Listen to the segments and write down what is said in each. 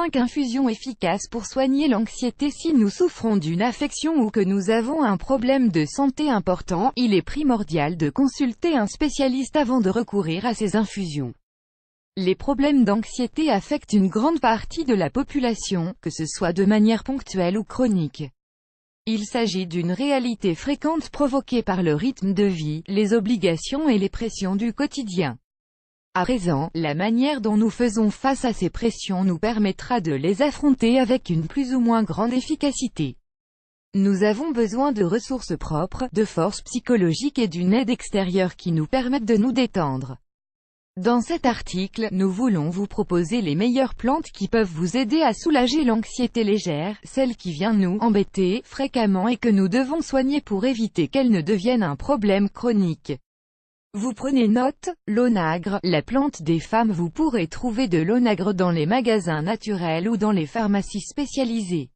5 infusions efficaces pour soigner l'anxiété. Si nous souffrons d'une affection ou que nous avons un problème de santé important, il est primordial de consulter un spécialiste avant de recourir à ces infusions. Les problèmes d'anxiété affectent une grande partie de la population, que ce soit de manière ponctuelle ou chronique. Il s'agit d'une réalité fréquente provoquée par le rythme de vie, les obligations et les pressions du quotidien. À présent, la manière dont nous faisons face à ces pressions nous permettra de les affronter avec une plus ou moins grande efficacité. Nous avons besoin de ressources propres, de force psychologique et d'une aide extérieure qui nous permettent de nous détendre. Dans cet article, nous voulons vous proposer les meilleures plantes qui peuvent vous aider à soulager l'anxiété légère, celle qui vient nous embêter fréquemment et que nous devons soigner pour éviter qu'elle ne devienne un problème chronique. Vous prenez note, l'onagre, la plante des femmes. Vous pourrez trouver de l'onagre dans les magasins naturels ou dans les pharmacies spécialisées.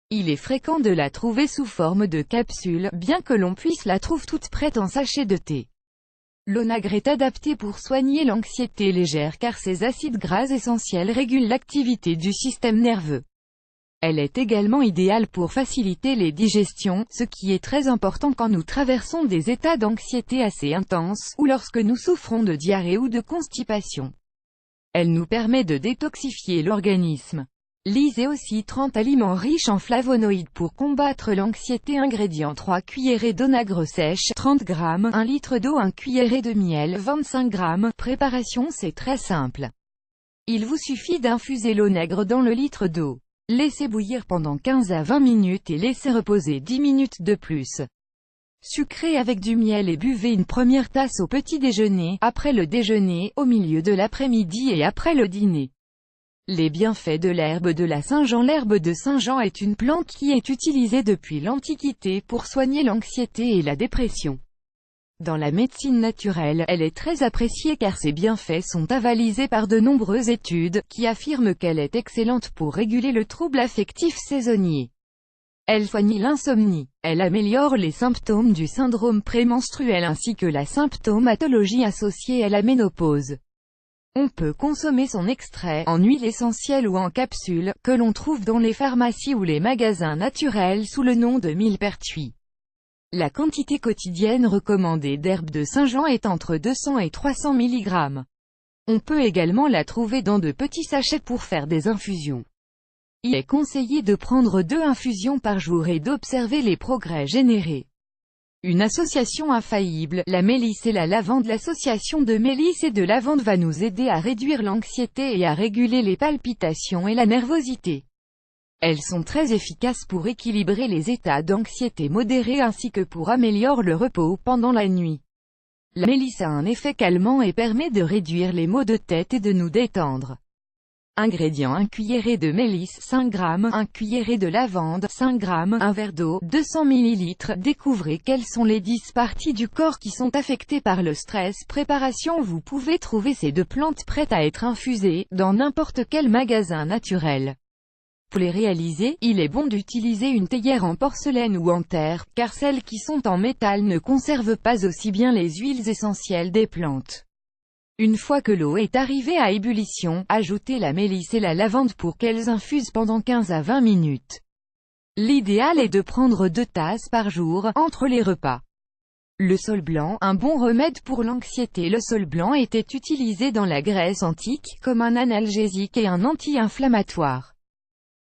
Il est fréquent de la trouver sous forme de capsule, bien que l'on puisse la trouver toute prête en sachet de thé. L'onagre est adapté pour soigner l'anxiété légère car ses acides gras essentiels régulent l'activité du système nerveux. Elle est également idéale pour faciliter les digestions, ce qui est très important quand nous traversons des états d'anxiété assez intenses, ou lorsque nous souffrons de diarrhée ou de constipation. Elle nous permet de détoxifier l'organisme. Lisez aussi 30 aliments riches en flavonoïdes pour combattre l'anxiété. Ingrédients: 3 cuillerées d'onagre sèche, 30 g, 1 litre d'eau, 1 cuillerée de miel, 25 g. Préparation: c'est très simple. Il vous suffit d'infuser l'onagre dans le litre d'eau. Laissez bouillir pendant 15 à 20 minutes et laissez reposer 10 minutes de plus. Sucrez avec du miel et buvez une première tasse au petit déjeuner, après le déjeuner, au milieu de l'après-midi et après le dîner. Les bienfaits de l'herbe de la Saint-Jean. L'herbe de Saint-Jean est une plante qui est utilisée depuis l'Antiquité pour soigner l'anxiété et la dépression. Dans la médecine naturelle, elle est très appréciée car ses bienfaits sont avalisés par de nombreuses études, qui affirment qu'elle est excellente pour réguler le trouble affectif saisonnier. Elle soigne l'insomnie. Elle améliore les symptômes du syndrome prémenstruel ainsi que la symptomatologie associée à la ménopause. On peut consommer son extrait, en huile essentielle ou en capsule, que l'on trouve dans les pharmacies ou les magasins naturels sous le nom de millepertuis. La quantité quotidienne recommandée d'herbe de Saint-Jean est entre 200 et 300 mg. On peut également la trouver dans de petits sachets pour faire des infusions. Il est conseillé de prendre 2 infusions par jour et d'observer les progrès générés. Une association infaillible, la mélisse et la lavande. L'association de mélisse et de lavande va nous aider à réduire l'anxiété et à réguler les palpitations et la nervosité. Elles sont très efficaces pour équilibrer les états d'anxiété modérée ainsi que pour améliorer le repos pendant la nuit. La mélisse a un effet calmant et permet de réduire les maux de tête et de nous détendre. Ingrédients: 1 cuillerée de mélisse, 5 g, 1 cuillerée de lavande, 5 g, 1 verre d'eau, 200 ml. Découvrez quelles sont les 10 parties du corps qui sont affectées par le stress. Préparation: vous pouvez trouver ces 2 plantes prêtes à être infusées, dans n'importe quel magasin naturel. Pour les réaliser, il est bon d'utiliser une théière en porcelaine ou en terre, car celles qui sont en métal ne conservent pas aussi bien les huiles essentielles des plantes. Une fois que l'eau est arrivée à ébullition, ajoutez la mélisse et la lavande pour qu'elles infusent pendant 15 à 20 minutes. L'idéal est de prendre 2 tasses par jour, entre les repas. Le saule blanc, un bon remède pour l'anxiété. Le saule blanc était utilisé dans la Grèce antique, comme un analgésique et un anti-inflammatoire.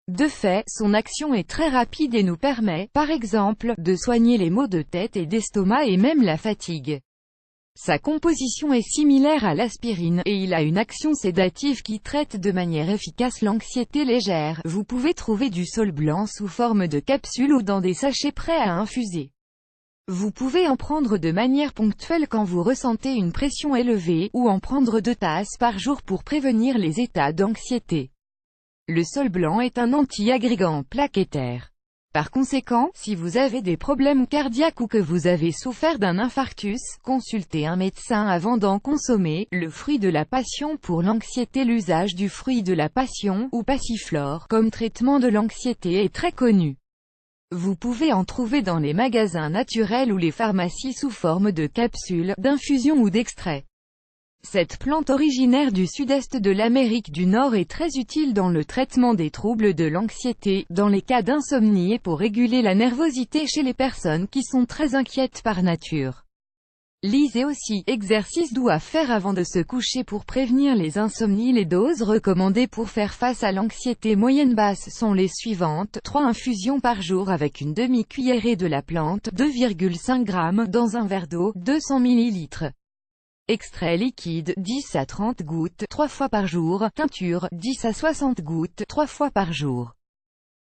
De fait, son action est très rapide et nous permet, par exemple, de soigner les maux de tête et d'estomac et même la fatigue. Sa composition est similaire à l'aspirine, et il a une action sédative qui traite de manière efficace l'anxiété légère. Vous pouvez trouver du saule blanc sous forme de capsule ou dans des sachets prêts à infuser. Vous pouvez en prendre de manière ponctuelle quand vous ressentez une pression élevée, ou en prendre 2 tasses par jour pour prévenir les états d'anxiété. Le saule blanc est un anti-agrégant plaquettaire. Par conséquent, si vous avez des problèmes cardiaques ou que vous avez souffert d'un infarctus, consultez un médecin avant d'en consommer. Le fruit de la passion pour l'anxiété. L'usage du fruit de la passion, ou passiflore, comme traitement de l'anxiété est très connu. Vous pouvez en trouver dans les magasins naturels ou les pharmacies sous forme de capsules, d'infusions ou d'extraits. Cette plante originaire du sud-est de l'Amérique du Nord est très utile dans le traitement des troubles de l'anxiété, dans les cas d'insomnie et pour réguler la nervosité chez les personnes qui sont très inquiètes par nature. Lisez aussi, exercices doux à faire avant de se coucher pour prévenir les insomnies. Les doses recommandées pour faire face à l'anxiété moyenne-basse sont les suivantes: 3 infusions par jour avec une demi-cuillerée de la plante, 2,5 g dans un verre d'eau, 200 ml. Extrait liquide, 10 à 30 gouttes, 3 fois par jour. Teinture, 10 à 60 gouttes, 3 fois par jour.